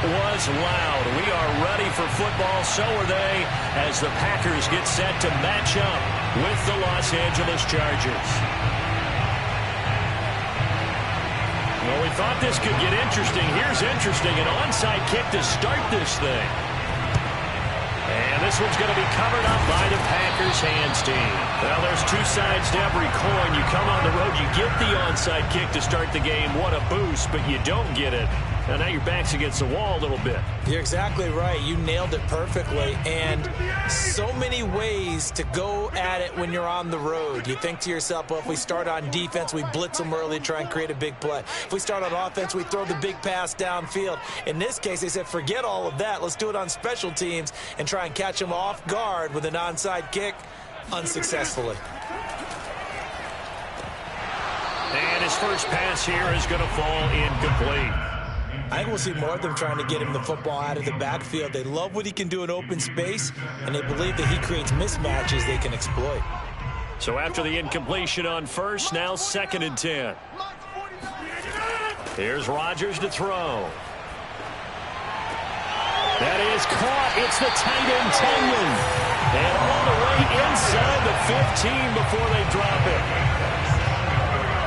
was loud. We are ready for football, so are they, as the Packers get set to match up with the Los Angeles Chargers. Well, we thought this could get interesting. Here's interesting, an onside kick to start this thing. And this one's going to be covered up by the Packers hands team. Well, there's two sides to every coin. You come on the road, you get the onside kick to start the game. What a boost, but you don't get it. And now your back's against the wall a little bit. You're exactly right. You nailed it perfectly. And so many ways to go at it when you're on the road. You think to yourself, well, if we start on defense, we blitz them early, try and create a big play. If we start on offense, we throw the big pass downfield. In this case, they said, forget all of that. Let's do it on special teams and try and catch them off guard with an onside kick unsuccessfully. And his first pass here is going to fall incomplete. I think we'll see more of them trying to get him the football out of the backfield. They love what he can do in open space, and they believe that he creates mismatches they can exploit. So after the incompletion on first, now 2nd and 10. Here's Rodgers to throw. That is caught. It's the tight end, Tanyan. And all the way inside the 15 before they drop it.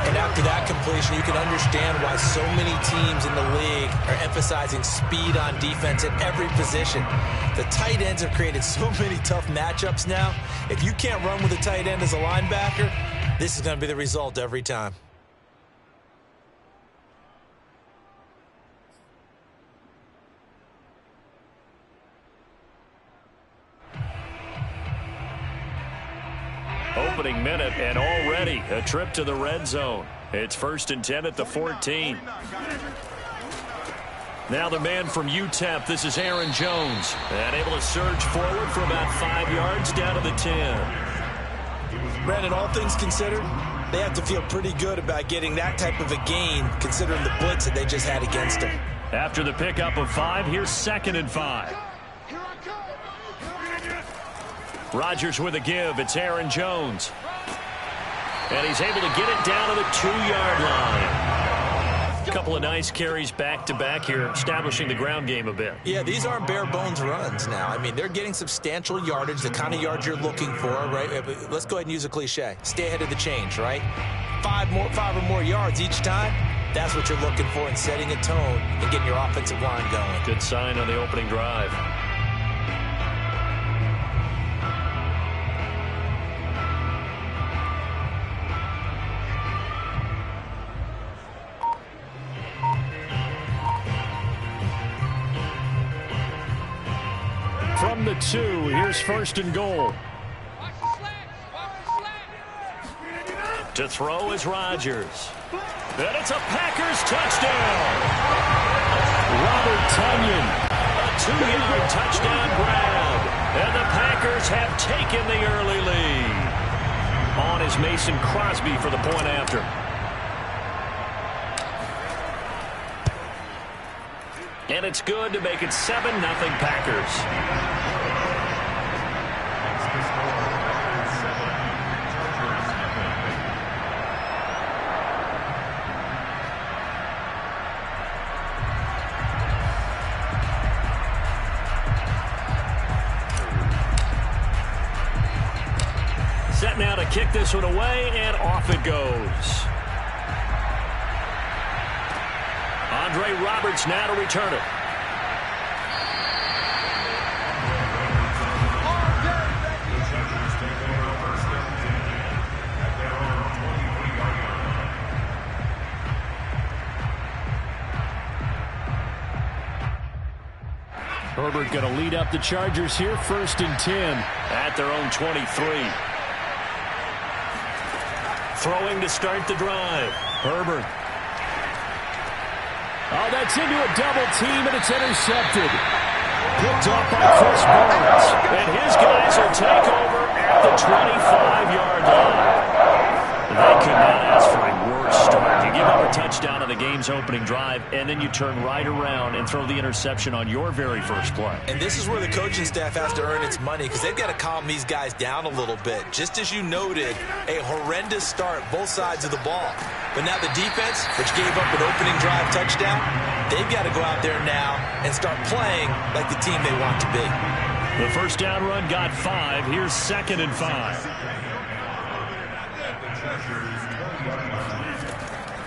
And after that completion, you can understand why so many teams in the league are emphasizing speed on defense at every position. The tight ends have created so many tough matchups now. If you can't run with a tight end as a linebacker, this is going to be the result every time. Opening minute, and already a trip to the red zone. It's 1st and 10 at the 14. Now the man from UTEP, this is Aaron Jones. And able to surge forward for about 5 yards down to the 10. Brandon, all things considered, they have to feel pretty good about getting that type of a gain, considering the blitz that they just had against them. After the pickup of 5, here's 2nd and 5. Rodgers with a give. It's Aaron Jones. And he's able to get it down to the 2-yard line. A couple of nice carries back-to-back here, establishing the ground game a bit. Yeah, these aren't bare-bones runs now. I mean, they're getting substantial yardage, the kind of yards you're looking for, right? Let's go ahead and use a cliche. Stay ahead of the change, right? 5 or more yards each time. That's what you're looking for in setting a tone and getting your offensive line going. Good sign on the opening drive. From the 2, here's 1st and goal. To throw is Rodgers. And it's a Packers touchdown. Robert Tonyan, a 2-yard touchdown grab. And the Packers have taken the early lead. On is Mason Crosby for the point after. And it's good to make it 7-0 Packers. Set now to kick this one away, and off it goes. Andre Roberts now to return it. Herbert going to lead up the Chargers here, 1st and 10 at their own 23. Throwing to start the drive. Herbert. Oh, that's into a double team, and it's intercepted. Picked off by Chris Barnes. And his guys will take over at the 25-yard line. They could not ask for a worse start. You give up a touchdown on the game's opening drive, and then you turn right around and throw the interception on your very first play. And this is where the coaching staff has to earn its money because they've got to calm these guys down a little bit. Just as you noted, a horrendous start, both sides of the ball. But now the defense, which gave up an opening drive touchdown, they've got to go out there now and start playing like the team they want to be. The first down run got 5. Here's 2nd and 5.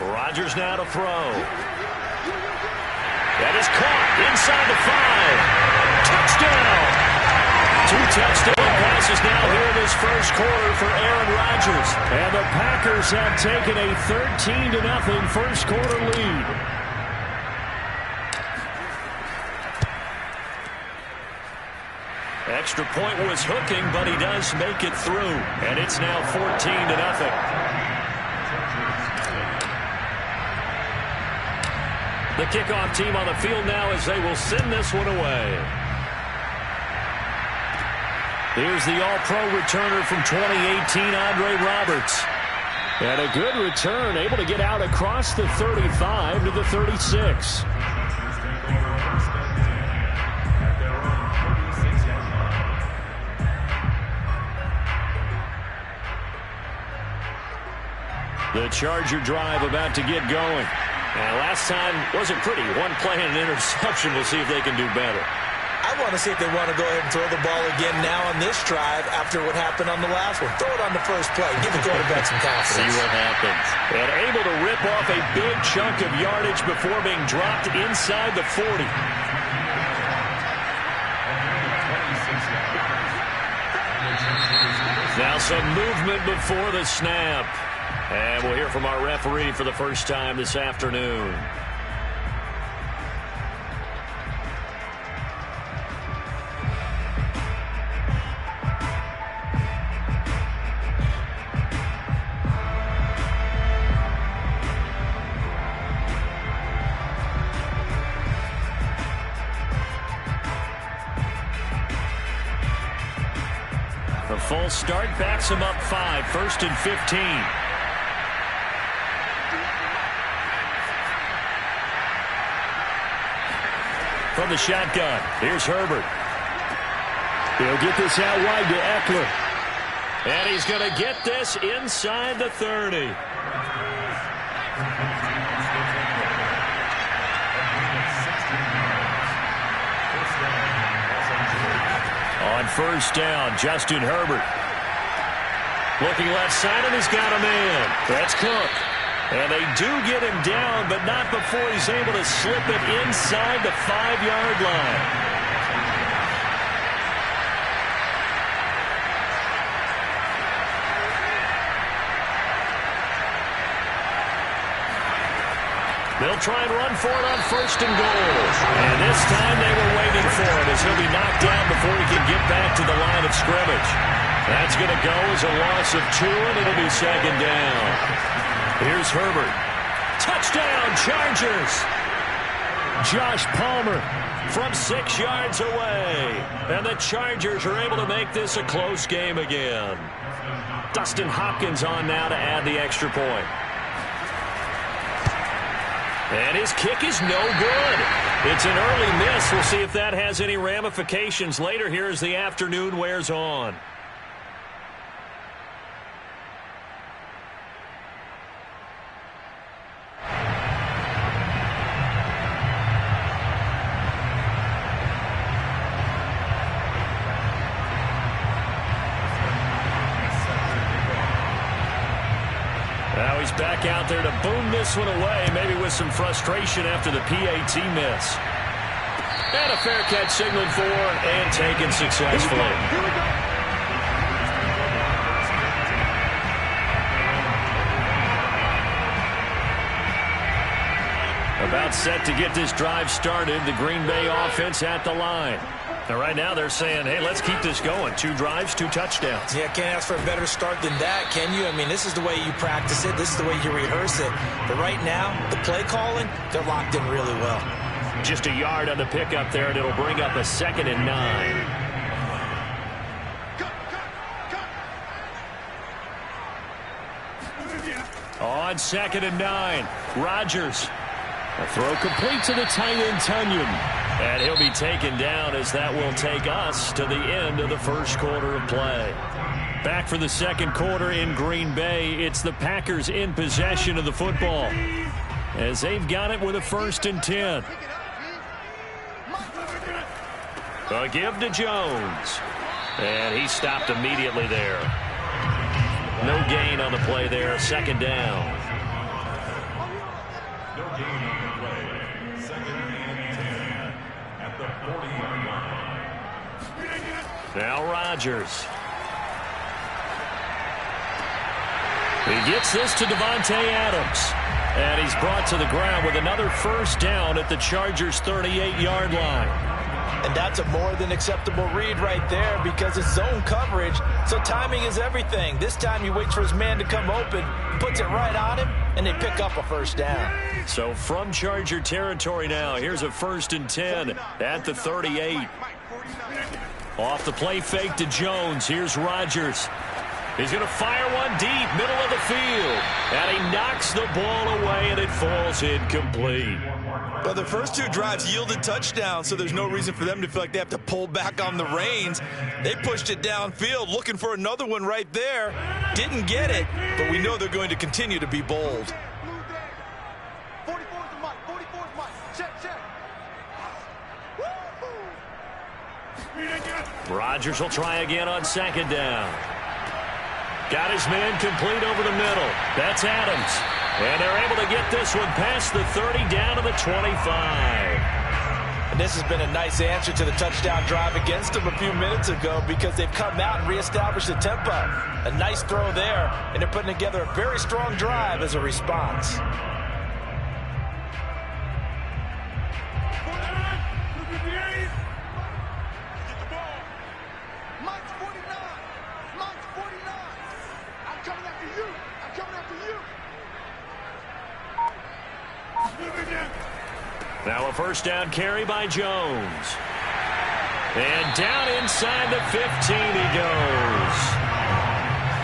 Rodgers now to throw. That is caught inside the 5. Touchdown! 2 touchdown passes now here in this first quarter for Aaron Rodgers. And the Packers have taken a 13-0 first quarter lead. Extra point was hooking, but he does make it through. And it's now 14-0. The kickoff team on the field now as they will send this one away. Here's the All-Pro returner from 2018, Andre Roberts. And a good return, able to get out across the 35 to the 36. The Charger drive about to get going. Last time wasn't pretty. One play and an interception. We'll see if they can do better. I want to see if they want to go ahead and throw the ball again now on this drive after what happened on the last one. Throw it on the first play. Give the quarterback some confidence. See what happens. And able to rip off a big chunk of yardage before being dropped inside the 40. Now some movement before the snap. And we'll hear from our referee for the first time this afternoon. The full start backs him up 5, 1st and 15. From the shotgun, here's Herbert. He'll get this out wide to Eckler. And he's going to get this inside the 30. On first down, Justin Herbert. Looking left side, and he's got a man. That's Cook. And they do get him down, but not before he's able to slip it inside the 5-yard line. They'll try and run for it on 1st and goal. And this time they were waiting for it as he'll be knocked down before he can get back to the line of scrimmage. That's going to go as a loss of 2, and it'll be 2nd down. Here's Herbert. Touchdown, Chargers. Josh Palmer from 6 yards away. And the Chargers are able to make this a close game again. Dustin Hopkins on now to add the extra point. And his kick is no good. It's an early miss. We'll see if that has any ramifications later here as the afternoon wears on. Now he's back out there to boom this one away, maybe with some frustration after the PAT miss. And a fair catch signaled for and taken successfully. About set to get this drive started, the Green Bay offense at the line. Now, right now, they're saying, hey, let's keep this going. 2 drives, 2 touchdowns. Yeah, can't ask for a better start than that, can you? I mean, this is the way you practice it. This is the way you rehearse it. But right now, the play calling, they're locked in really well. Just a yard on the pickup there, and it'll bring up a 2nd and 9. On On 2nd and 9, Rodgers. A throw complete to the tight end, Tunyon. And he'll be taken down as that will take us to the end of the first quarter of play. Back for the second quarter in Green Bay. It's the Packers in possession of the football as they've got it with a 1st and 10. A give to Jones. And he stopped immediately there. No gain on the play there. 2nd down. No gain on the play. 2nd and 10 at the 40-yard line. Now Rodgers. He gets this to Davante Adams. And he's brought to the ground with another 1st down at the Chargers' 38-yard line. And that's a more than acceptable read right there because it's zone coverage, so timing is everything. This time he waits for his man to come open, puts it right on him, and they pick up a 1st down. So from Charger territory now, here's a 1st and 10 at the 38. Off the play fake to Jones. Here's Rodgers. He's going to fire one deep, middle of the field. And he knocks the ball away, and it falls incomplete. Well, the first 2 drives yielded touchdowns, so there's no reason for them to feel like they have to pull back on the reins. They pushed it downfield, looking for another one right there. Didn't get it, but we know they're going to continue to be bold. Rodgers will try again on 2nd down. Got his man complete over the middle. That's Adams. And they're able to get this one past the 30 down to the 25. And this has been a nice answer to the touchdown drive against them a few minutes ago because they've come out and reestablished the tempo. A nice throw there, and they're putting together a very strong drive as a response. Now a 1st down carry by Jones. And down inside the 15 he goes.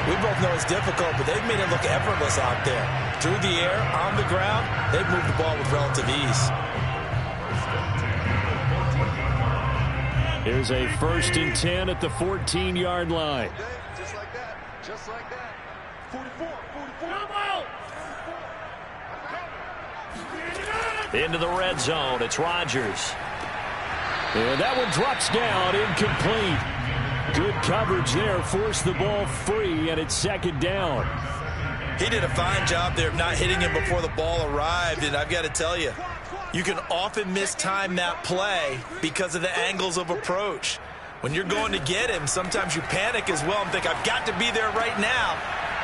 We both know it's difficult, but they've made it look effortless out there. Through the air, on the ground, they've moved the ball with relative ease. Here's a 1st and 10 at the 14-yard line. Just like that. Just like that. 44. Into the red zone. It's Rodgers. And that one drops down, incomplete. Good coverage there. Forced the ball free, and it's 2nd down. He did a fine job there of not hitting him before the ball arrived, and I've got to tell you, you can often mistime that play because of the angles of approach. When you're going to get him, sometimes you panic as well and think, I've got to be there right now.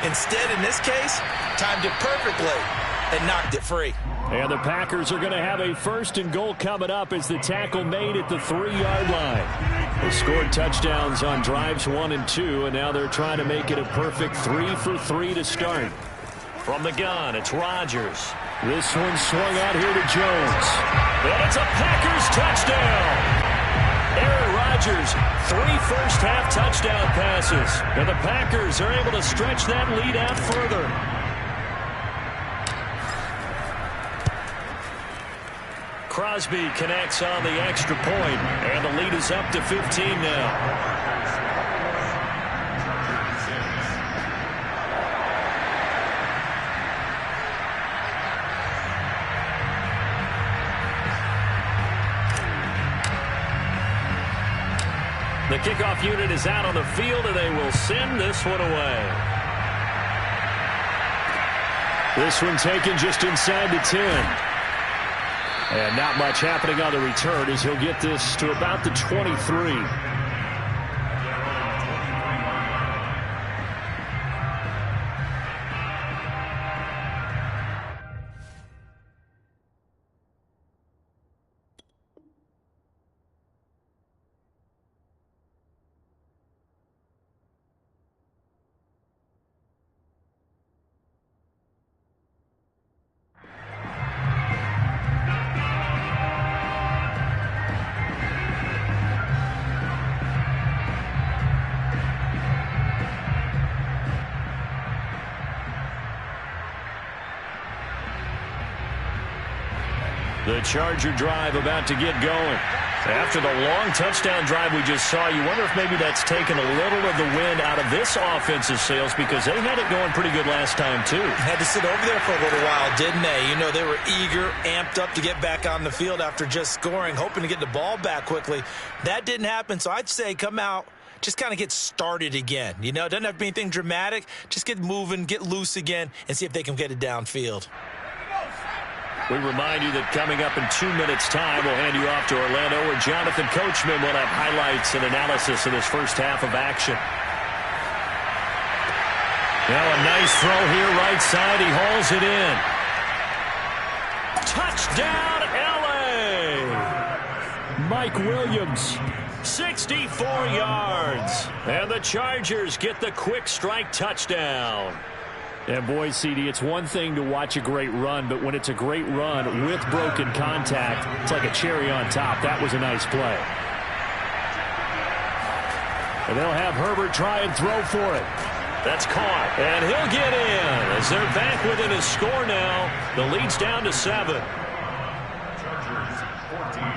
Instead, in this case, timed it perfectly and knocked it free. And the Packers are going to have a 1st and goal coming up as the tackle made at the 3-yard line. They scored touchdowns on drives 1 and 2, and now they're trying to make it a perfect 3 for 3 to start. From the gun, it's Rodgers. This one swung out here to Jones. And it's a Packers touchdown. Aaron Rodgers, 3 first-half touchdown passes. And the Packers are able to stretch that lead out further. Crosby connects on the extra point, and the lead is up to 15 now. The kickoff unit is out on the field, and they will send this one away. This one taken just inside the 10. And not much happening on the return as he'll get this to about the 23. The Charger drive about to get going. After the long touchdown drive we just saw, you wonder if maybe that's taken a little of the wind out of this offensive sails, because they had it going pretty good last time too. Had to sit over there for a little while, didn't they? You know, they were eager, amped up to get back on the field after just scoring, hoping to get the ball back quickly. That didn't happen, so I'd say come out, just kind of get started again. You know, it doesn't have to be anything dramatic. Just get moving, get loose again, and see if they can get it downfield. We remind you that coming up in 2 minutes' time, we'll hand you off to Orlando, where Jonathan Coachman will have highlights and analysis of this first half of action. Now a nice throw here, right side. He hauls it in. Touchdown, L.A. Mike Williams, 64 yards. And the Chargers get the quick strike touchdown. And boy, CD, it's one thing to watch a great run, but when it's a great run with broken contact, it's like a cherry on top. That was a nice play. And they'll have Herbert try and throw for it. That's caught, and he'll get in as they're back within a score now. The lead's down to 7. Chargers 14.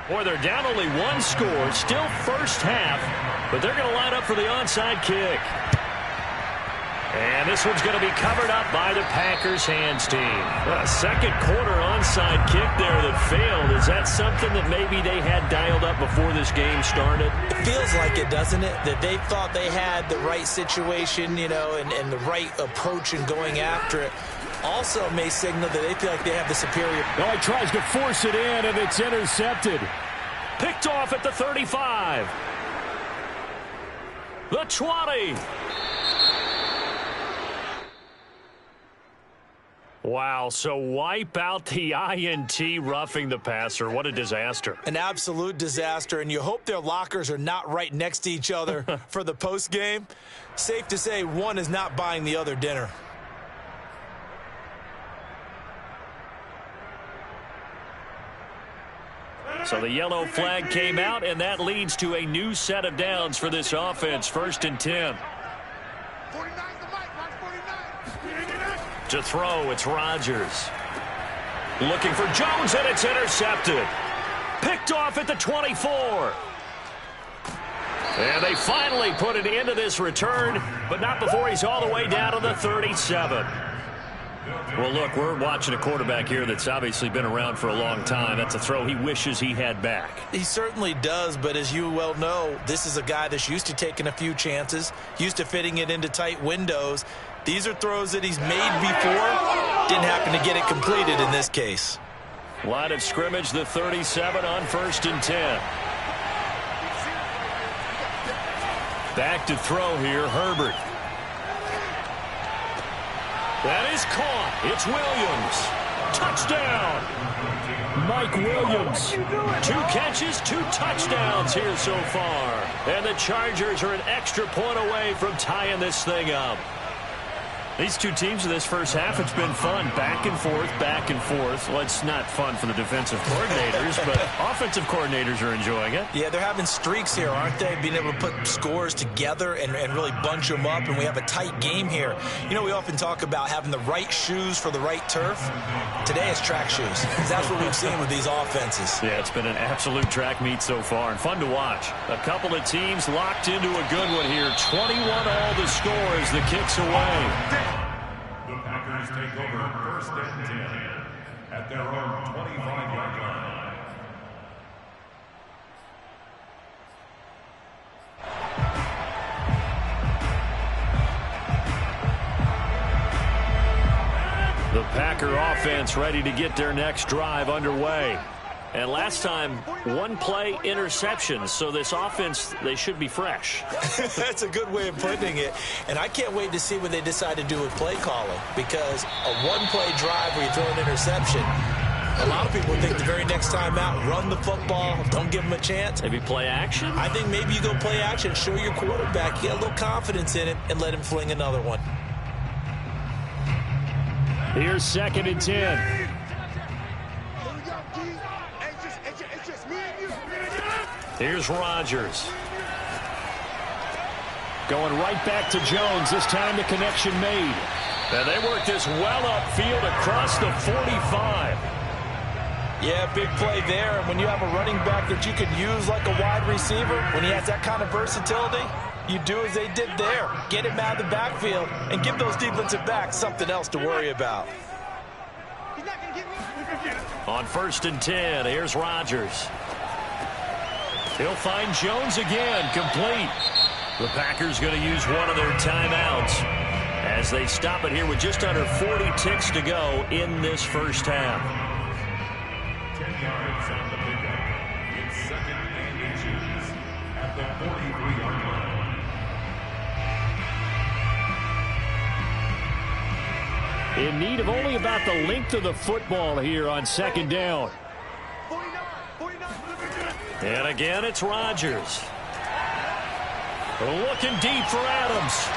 Boy, they're down only one score, still first half, but they're going to line up for the onside kick. And this one's going to be covered up by the Packers hands team. A second quarter onside kick there that failed. Is that something that maybe they had dialed up before this game started? It feels like it, doesn't it? That they thought they had the right situation, you know, and the right approach in going after it. Also may signal that they feel like they have the superior. Oh, he tries to force it in, and it's intercepted. Picked off at the 35. The 20. Wow, so wipe out the INT, roughing the passer. What a disaster. An absolute disaster, and you hope their lockers are not right next to each other for the postgame. Safe to say one is not buying the other dinner. So the yellow flag came out, and that leads to a new set of downs for this offense. 1st and 10. To throw, it's Rodgers. Looking for Jones, and it's intercepted. Picked off at the 24. And they finally put it into this return, but not before he's all the way down to the 37. Well, look, we're watching a quarterback here that's obviously been around for a long time. That's a throw he wishes he had back. He certainly does, but as you well know, this is a guy that's used to taking a few chances, used to fitting it into tight windows. These are throws that he's made before. Didn't happen to get it completed in this case. Line of scrimmage, the 37 on 1st and 10. Back to throw here, Herbert. That is caught. It's Williams. Touchdown. Mike Williams. 2 catches, 2 touchdowns here so far. And the Chargers are an extra point away from tying this thing up. These two teams in this first half, it's been fun. Back and forth, back and forth. Well, it's not fun for the defensive coordinators, but offensive coordinators are enjoying it. Yeah, they're having streaks here, aren't they? Being able to put scores together and really bunch them up, and we have a tight game here. You know, we often talk about having the right shoes for the right turf. Today it's track shoes. That's what we've seen with these offenses. Yeah, it's been an absolute track meet so far, and fun to watch. A couple of teams locked into a good one here. 21 all the score as the kick's away. The Packers take over 1st and 10 at their own 25-yard line. The Packer offense ready to get their next drive underway. And last time, 1 play interceptions. So this offense, they should be fresh. That's a good way of putting it. And I can't wait to see what they decide to do with play calling. Because a 1-play drive where you throw an interception, a lot of people think the very next time out, run the football, don't give them a chance. Maybe play action? I think maybe you go play action, show your quarterback, get a little confidence in it, and let him fling another one. Here's 2nd and 10. Here's Rodgers. Going right back to Jones. This time the connection made. And they work this well upfield across the 45. Yeah, big play there. And when you have a running back that you can use like a wide receiver, when he has that kind of versatility, you do as they did there. Get him out of the backfield and give those defensive backs something else to worry about. On 1st and 10, here's Rodgers. He'll find Jones again, complete. The Packers going to use one of their timeouts as they stop it here with just under 40 ticks to go in this first half. 10 yards on the pickup. It's 2nd and inches at the 43-yard line. In need of only about the length of the football here on 2nd down. And again, it's Rodgers. Looking deep for Adams.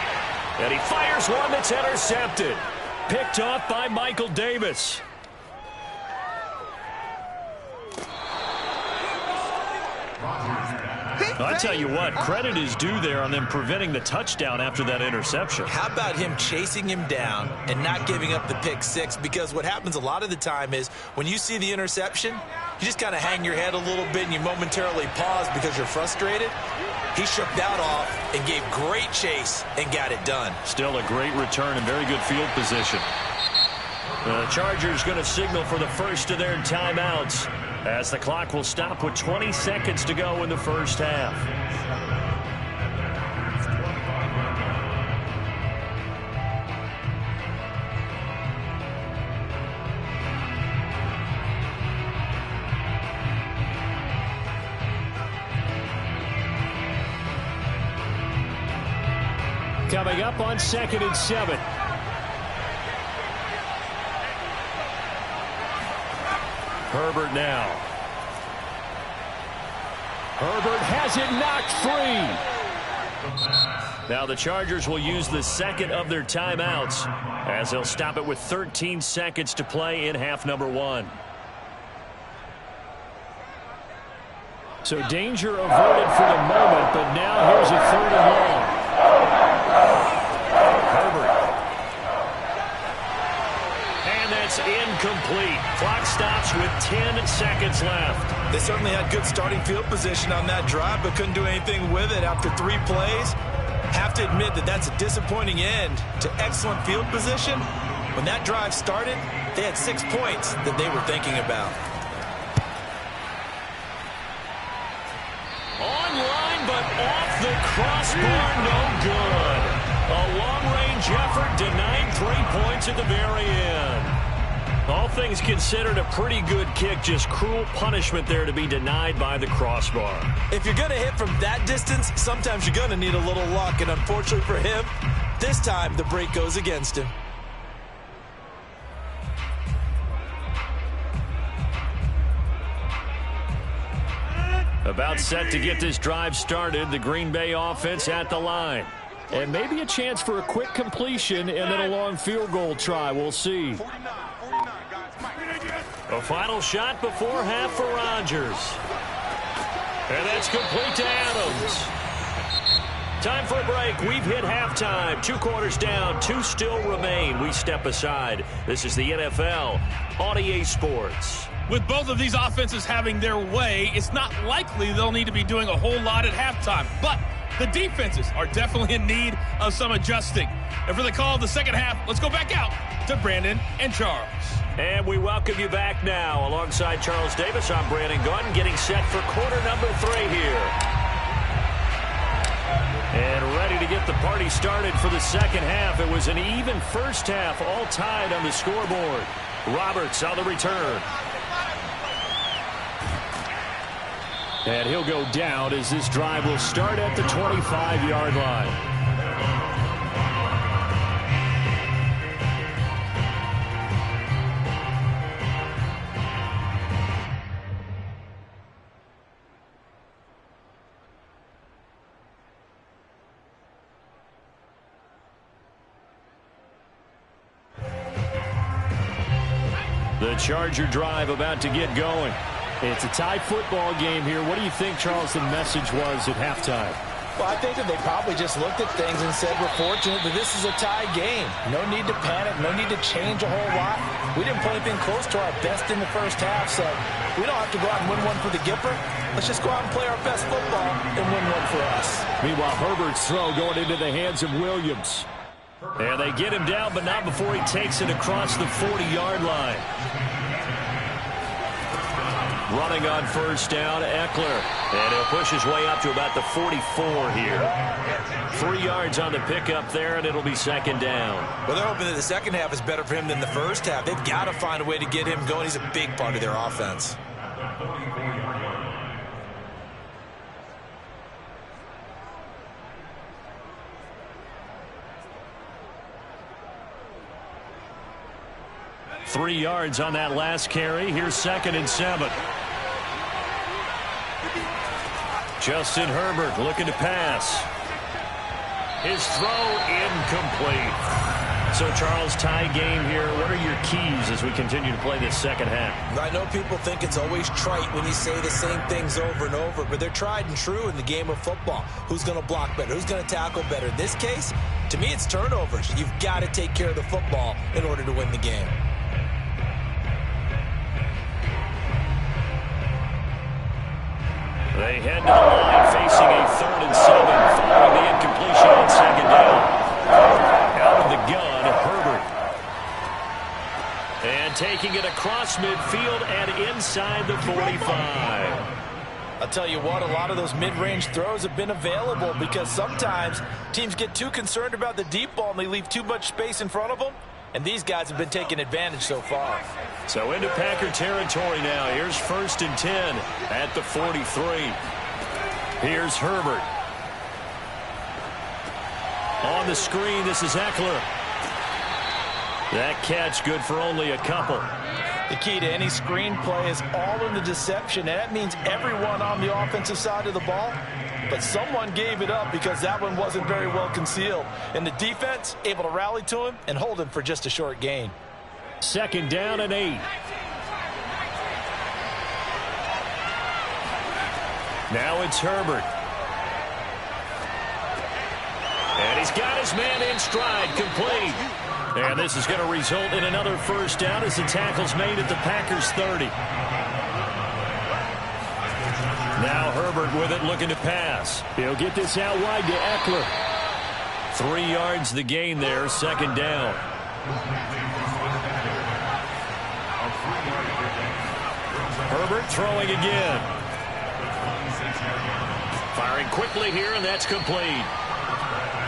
And he fires one that's intercepted. Picked off by Michael Davis. I tell you what, credit is due there on them preventing the touchdown after that interception. How about him chasing him down and not giving up the pick six? Because what happens a lot of the time is when you see the interception, you just kind of hang your head a little bit and you momentarily pause because you're frustrated. He shook that off and gave great chase and got it done. Still a great return and very good field position. The Chargers going to signal for the first of their timeouts as the clock will stop with 20 seconds to go in the first half. Coming up on 2nd and 7. Herbert now. Herbert has it knocked free. Now the Chargers will use the second of their timeouts as they'll stop it with 13 seconds to play in half number 1. So danger averted for the moment, but now here's a 3rd and long. Herbert. And that's incomplete. Clock stops with 10 seconds left. They certainly had good starting field position on that drive, but couldn't do anything with it after 3 plays. Have to admit that that's a disappointing end to excellent field position. When that drive started, they had 6 points that they were thinking about. Online, but off the crossbar, no good. A long-range effort denied 3 points at the very end. All things considered, a pretty good kick, just cruel punishment there to be denied by the crossbar. If you're going to hit from that distance, sometimes you're going to need a little luck, and unfortunately for him, this time the break goes against him. About set to get this drive started, the Green Bay offense at the line. And maybe a chance for a quick completion and then a long field goal try. We'll see. A final shot before half for Rodgers. And that's complete to Adams. Time for a break. We've hit halftime. 2 quarters down. 2 still remain. We step aside. This is the NFL on EA Sports. With both of these offenses having their way, it's not likely they'll need to be doing a whole lot at halftime. But the defenses are definitely in need of some adjusting. And for the call of the second half, let's go back out to Brandon and Charles. And we welcome you back now. Alongside Charles Davis, I'm Brandon Gunn, getting set for quarter number 3 here. And ready to get the party started for the second half. It was an even first half, all tied on the scoreboard. Roberts on the return. And he'll go down as this drive will start at the 25-yard line. The Charger drive about to get going. It's a tie football game here. What do you think, Charles, the message was at halftime? Well, I think that they probably just looked at things and said, we're fortunate that this is a tie game. No need to panic, no need to change a whole lot. We didn't play anything close to our best in the first half, so we don't have to go out and win one for the Gipper. Let's just go out and play our best football and win one for us. Meanwhile, Herbert's throw going into the hands of Williams. And they get him down, but not before he takes it across the 40-yard line. Running on first down, Eckler. And he'll push his way up to about the 44 here. 3 yards on the pickup there, and it'll be second down. Well, they're hoping that the second half is better for him than the first half. They've got to find a way to get him going. He's a big part of their offense. Three yards on that last carry. Here's 2nd and 7. Justin Herbert looking to pass. His throw incomplete. So, Charles, tie game here. What are your keys as we continue to play this second half? I know people think it's always trite when you say the same things over and over, but they're tried and true in the game of football. Who's going to block better? Who's going to tackle better? In this case, to me, it's turnovers. You've got to take care of the football in order to win the game. They head to the line facing a 3rd and 7 following the incompletion on second down. Out of the gun, Herbert. And taking it across midfield and inside the 45. I'll tell you what, a lot of those mid-range throws have been available because sometimes teams get too concerned about the deep ball and they leave too much space in front of them. And these guys have been taking advantage so far. So into Packer territory now. Here's 1st and 10 at the 43. Here's Herbert. On the screen, this is Eckler. That catch good for only a couple. The key to any screen play is all in the deception, and that means everyone on the offensive side of the ball. But someone gave it up because that one wasn't very well concealed. And the defense able to rally to him and hold him for just a short gain. 2nd down and 8. Now it's Herbert. And he's got his man in stride, complete. And this is going to result in another first down as the tackle's made at the Packers' 30. Now Herbert with it, looking to pass. He'll get this out wide to Eckler. 3 yards the gain there, 2nd down. Herbert throwing again. Firing quickly here, and that's complete.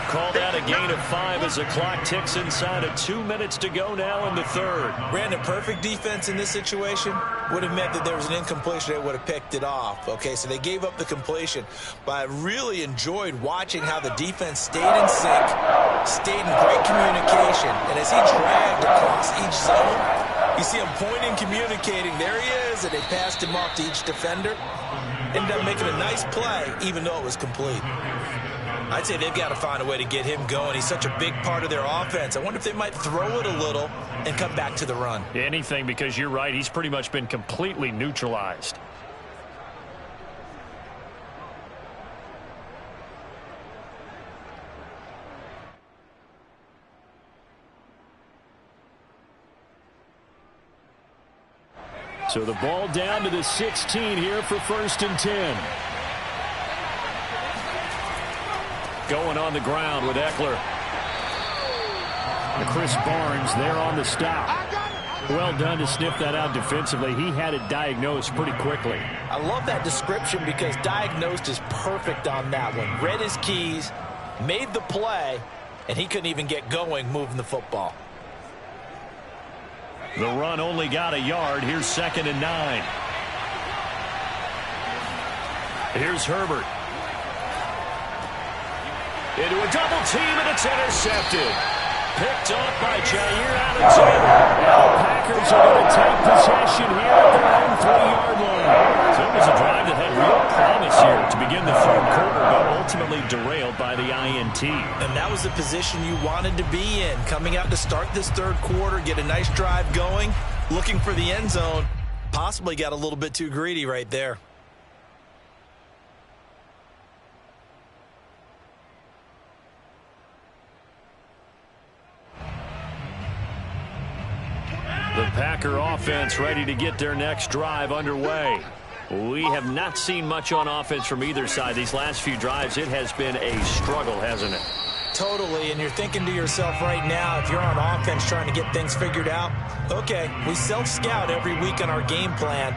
Called out a gain of 5 as the clock ticks inside of 2 minutes to go now in the 3rd. Brandon, perfect defense in this situation would have meant that there was an incompletion. They would have picked it off. Okay, so they gave up the completion. But I really enjoyed watching how the defense stayed in sync, stayed in great communication. And as he dragged across each zone, you see him pointing, communicating. There he is, and they passed him off to each defender. Ended up making a nice play, even though it was complete. I'd say they've got to find a way to get him going. He's such a big part of their offense. I wonder if they might throw it a little and come back to the run. Anything, because you're right. He's pretty much been completely neutralized. So the ball down to the 16 here for 1st and 10. Going on the ground with Eckler. Chris Barnes there on the stop. Well done to sniff that out defensively. He had it diagnosed pretty quickly. I love that description because diagnosed is perfect on that one. Read his keys, made the play, and he couldn't even get going moving the football. The run only got a yard. Here's 2nd and 9. Here's Herbert. Into a double team, and it's intercepted. Picked off by Jair Alexander. Now the Packers are going to take possession here at their own 3-yard line. So it was a drive that had real promise here to begin the 3rd quarter, but ultimately derailed by the INT. And that was the position you wanted to be in. Coming out to start this 3rd quarter, get a nice drive going, looking for the end zone. Possibly got a little bit too greedy right there. Packer offense ready to get their next drive underway. We have not seen much on offense from either side. These last few drives, it has been a struggle, hasn't it? Totally, and you're thinking to yourself right now, if you're on offense trying to get things figured out, okay, we self-scout every week on our game plan.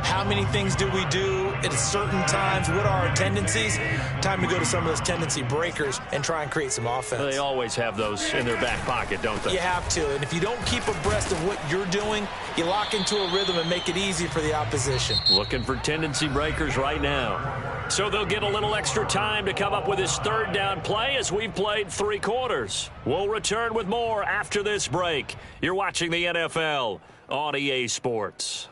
How many things do we do at certain times? What are our tendencies? Time to go to some of those tendency breakers and try and create some offense. They always have those in their back pocket, don't they? You have to, and if you don't keep abreast of what you're doing, you lock into a rhythm and make it easy for the opposition. Looking for tendency breakers right now. So they'll get a little extra time to come up with his third down play as we've played 3 quarters. We'll return with more after this break. You're watching the NFL on EA Sports.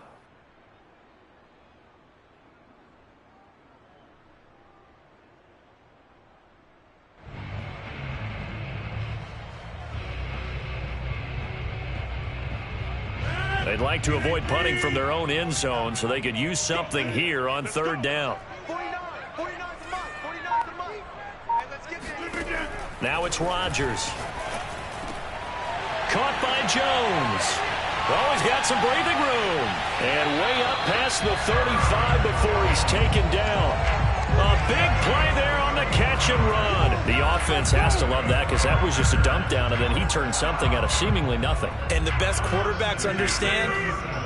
They'd like to avoid punting from their own end zone so they could use something here on third down. Now it's Rodgers. Caught by Jones. Oh, he's got some breathing room. And way up past the 35 before he's taken down. A big play there on the catch and run. The offense has to love that because that was just a dump down, and then he turned something out of seemingly nothing. And the best quarterbacks understand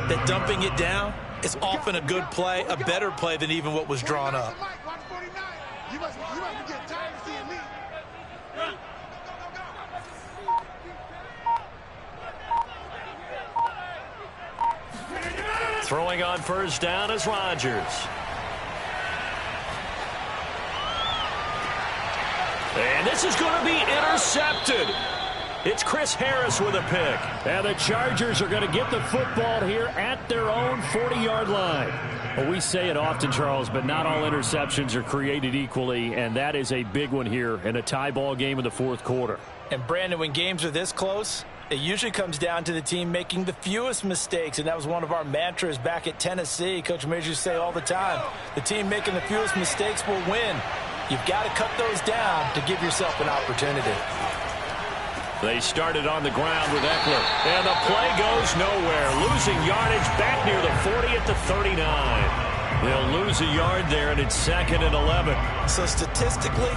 that dumping it down is often a good play, a better play than even what was drawn up. Throwing on first down is Rodgers. And this is going to be intercepted. It's Chris Harris with a pick. And the Chargers are going to get the football here at their own 40-yard line. Well, we say it often, Charles, but not all interceptions are created equally, and that is a big one here in a tie ball game in the fourth quarter. And, Brandon, when games are this close, it usually comes down to the team making the fewest mistakes, and that was one of our mantras back at Tennessee. Coach Mears used to say all the time, the team making the fewest mistakes will win. You've got to cut those down to give yourself an opportunity. They started on the ground with Eckler, and the play goes nowhere. Losing yardage back near the 40 at the 39. They'll lose a yard there, and it's 2nd and 11. So statistically,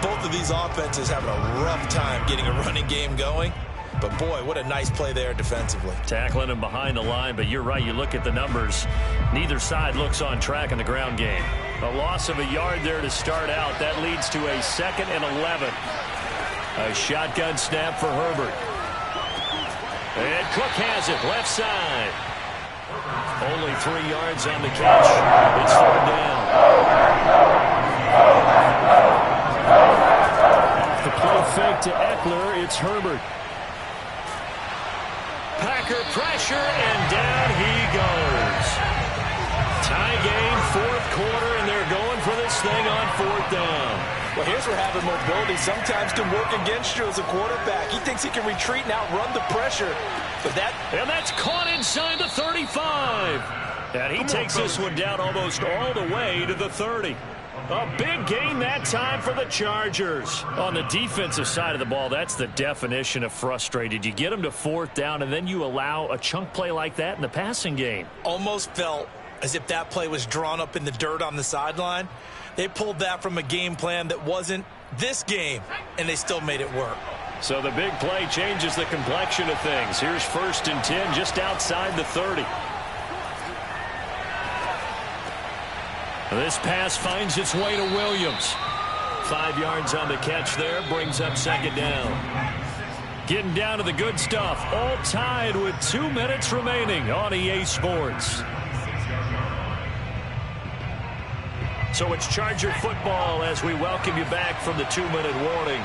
both of these offenses having a rough time getting a running game going. But, boy, what a nice play there defensively. Tackling him behind the line, but you're right. You look at the numbers. Neither side looks on track in the ground game. A loss of a yard there to start out. That leads to a 2nd and 11. A shotgun snap for Herbert. And Cook has it, left side. Only 3 yards on the catch. It's 3rd down. Off the play fake to Eckler, it's Herbert. Packer pressure, and down he goes. Tie game, 4th quarter, and they're going for this thing on 4th down. Well, here's where having mobility sometimes can work against you as a quarterback. He thinks he can retreat and outrun the pressure. But that's caught inside the 35. And he takes this one down almost all the way to the 30. A big gain that time for the Chargers. On the defensive side of the ball, that's the definition of frustrated. You get them to 4th down, and then you allow a chunk play like that in the passing game. Almost felt as if that play was drawn up in the dirt on the sideline. They pulled that from a game plan that wasn't this game, and they still made it work. So the big play changes the complexion of things. Here's 1st and 10 just outside the 30. This pass finds its way to Williams. 5 yards on the catch there, brings up 2nd down. Getting down to the good stuff, all tied with 2 minutes remaining on EA Sports. So it's Charger football as we welcome you back from the 2-minute warning.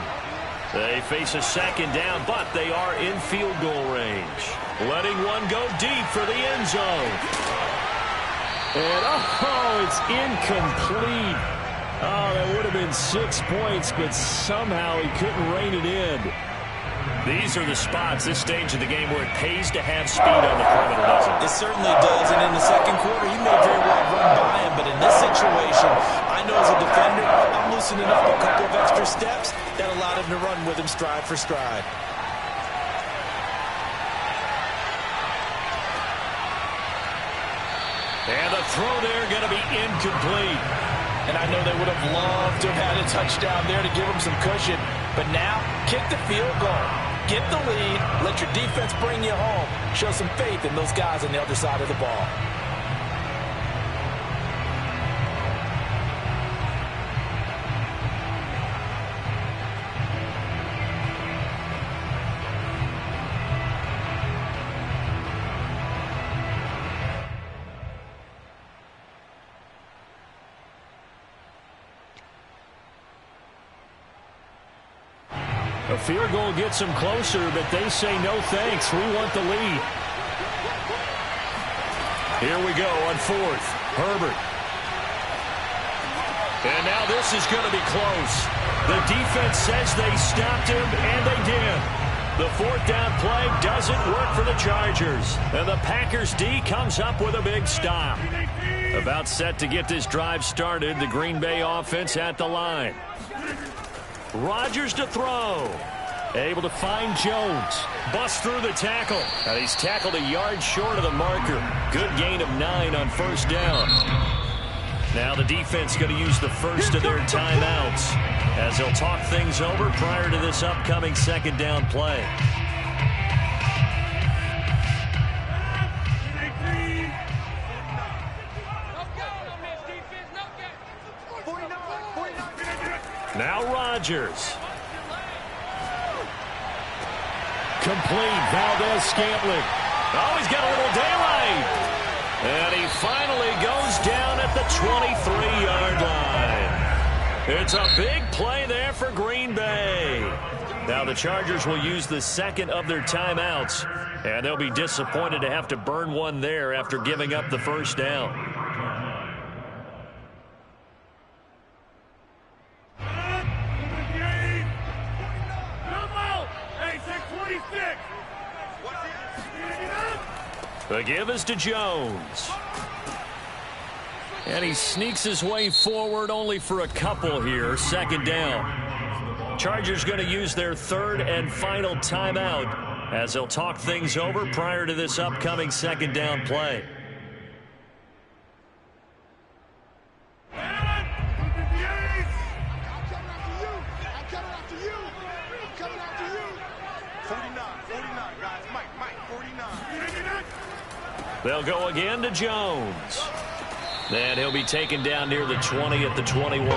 They face a 2nd down, but they are in field goal range. Letting one go deep for the end zone. And, it's incomplete. Oh, that would have been 6 points, but somehow he couldn't rein it in. These are the spots, this stage of the game, where it pays to have speed on the perimeter, doesn't it? It certainly does, and in the 2nd quarter, he may very well run by him, but in this situation, I know as a defender, I'm loosening up a couple of extra steps that allowed him to run with him stride for stride. And the throw there going to be incomplete. And I know they would have loved to have had a touchdown there to give them some cushion. But now, kick the field goal. Get the lead. Let your defense bring you home. Show some faith in those guys on the other side of the ball. A field goal gets them closer, but they say no thanks. We want the lead. Here we go on fourth. Herbert. And now this is going to be close. The defense says they stopped him, and they did. The fourth down play doesn't work for the Chargers. And the Packers D comes up with a big stop. About set to get this drive started, the Green Bay offense at the line. Rodgers to throw. Able to find Jones. Busts through the tackle. And he's tackled a yard short of the marker. Good gain of 9 on first down. Now the defense going to use the first of their timeouts as they'll talk things over prior to this upcoming second down play. Now Rodgers. Complete. Valdez-Scantling. Oh, he's got a little daylight. And he finally goes down at the 23-yard line. It's a big play there for Green Bay. Now the Chargers will use the second of their timeouts, and they'll be disappointed to have to burn one there after giving up the first down. The give is to Jones. And he sneaks his way forward only for a couple here. Second down. Chargers going to use their third and final timeout as they'll talk things over prior to this upcoming second down play. They'll go again to Jones. And he'll be taken down near the 20 at the 21.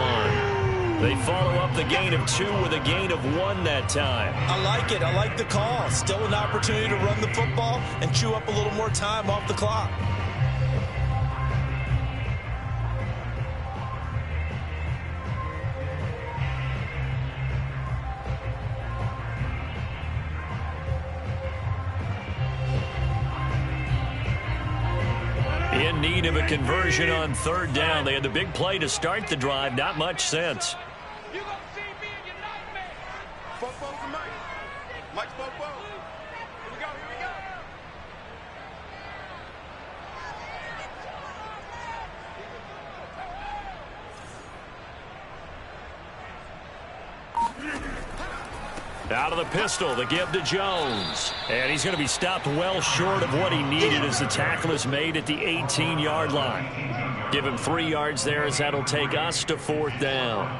They follow up the gain of 2 with a gain of 1 that time. I like it. I like the call. Still an opportunity to run the football and chew up a little more time off the clock. In need of a conversion on third down. They had the big play to start the drive. Not much sense. You gonna see me in your nightmare. Fofo for Mike. Mike's Fofo. Here we go, here we go. Out of the pistol, the give to Jones. And he's going to be stopped well short of what he needed as the tackle is made at the 18-yard line. Give him 3 yards there as that'll take us to fourth down.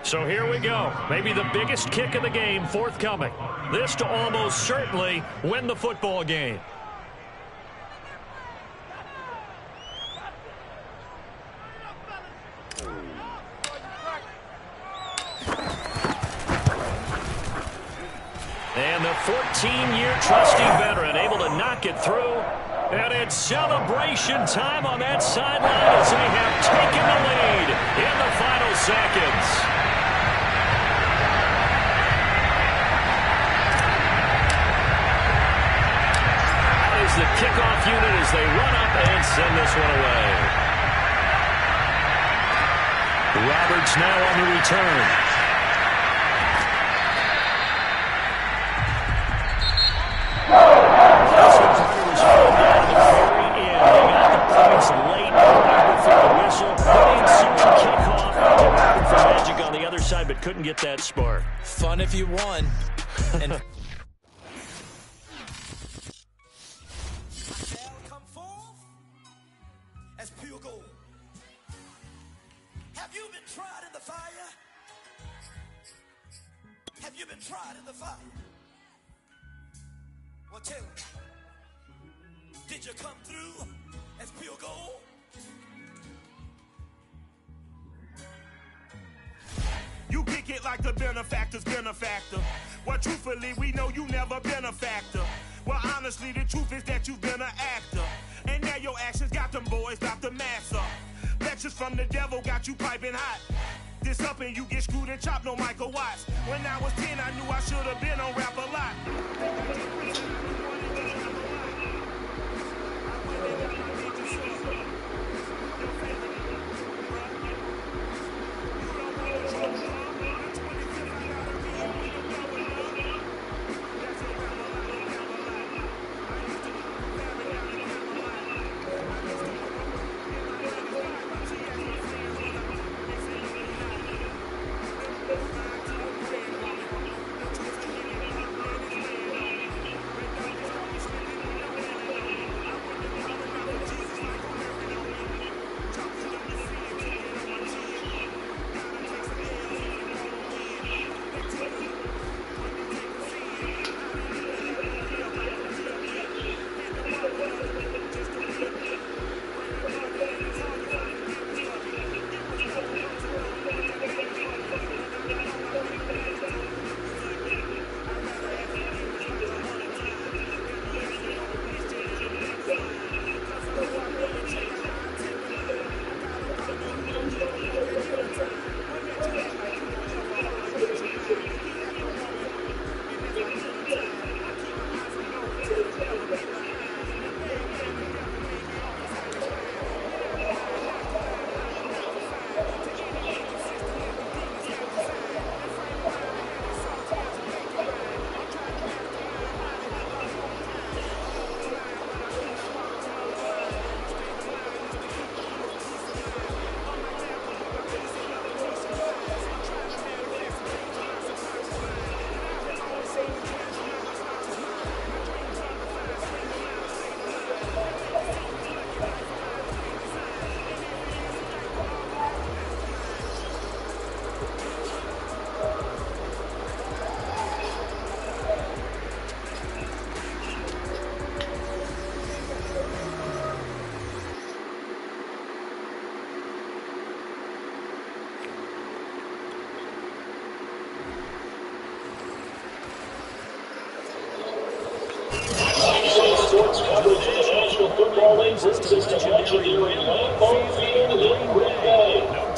So here we go. Maybe the biggest kick of the game forthcoming. This to almost certainly win the football game. And the 14-year trusty veteran able to knock it through. And it's celebration time on that sideline as they have taken the lead in the final seconds. That is the kickoff unit as they run up and send this one away. Roberts now on the return. But couldn't get that spark. Fun if you won. And fire? Have you been tried in the fire? Well, tell me, did you come through as pure gold? You kick it like the benefactor's benefactor. Well, truthfully, we know you never been a factor. Well, honestly, the truth is that you've been an actor. And now your actions got them boys got the mass up. Lectures from the devil got you piping hot. This up and you get screwed and chopped, no Michael Watts. When I was 10, I knew I should have been on rap a lot.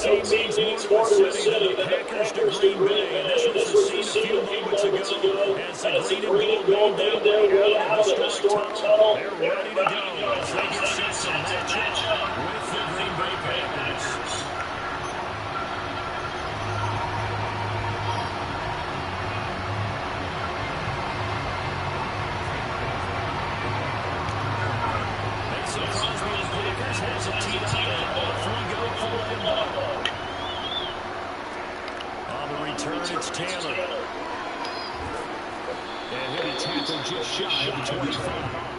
No team needs more to setting the Packers to Green Bay. And this was the scene a few moments ago as the green and gold go down out of the Storm Tunnel. They're ready to go as they get set to match up with the Green Bay Packers. Has a team up. Off we go for Lambeau. On the return, it's Taylor. And he'll be tackled just shy of the 25.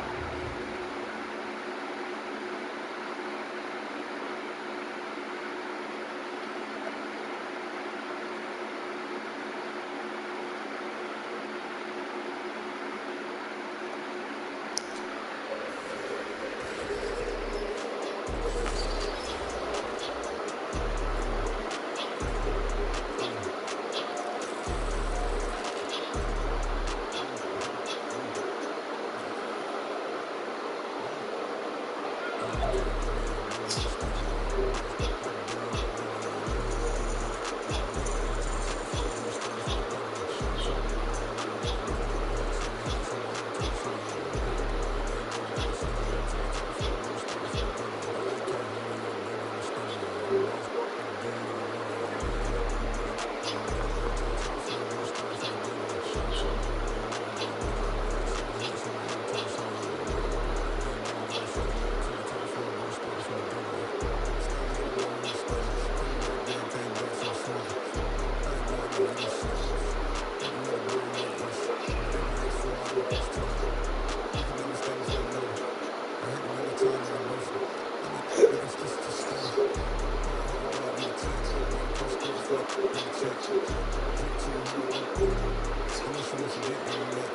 Especially if you get them